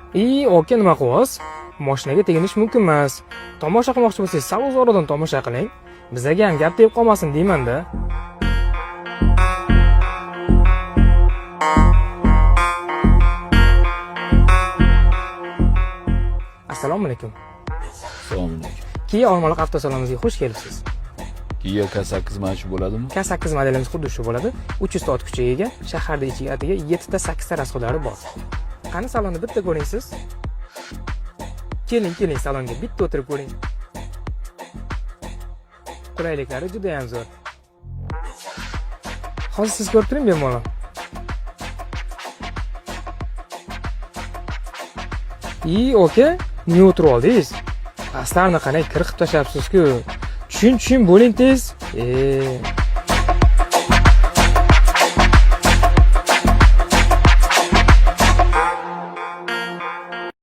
Oka, nima qilyapsiz? Mashinaga teginish mumkin emas. Tomosha qilmoqchi bo'lsangiz, salozorodan tomosha qiling. Bizga ham gap deb qolmasin deyman-da. Assalomu alaykum. Assalomu alaykum. Kia Olmaliq avtosalonimizga xush kelibsiz. Kia K8 mana shu bo'ladimi? K8 modelimiz xuddi shu bo'ladi. 300 ta ot kuchiga ega, shaharda ichiga 7 ta 8 ta rasxodlari bor. Qani salonni bitta ko'ring siz. Keling salonga bitta o'tirib ko'ring. Qulayliklari juda ham zo'r. Hozir siz ko'rib turing bemalol. Oka, nima o'tirib oldingiz? Astarni qanday kirib tashlabsiz-ku. Tushun bo'ling tez.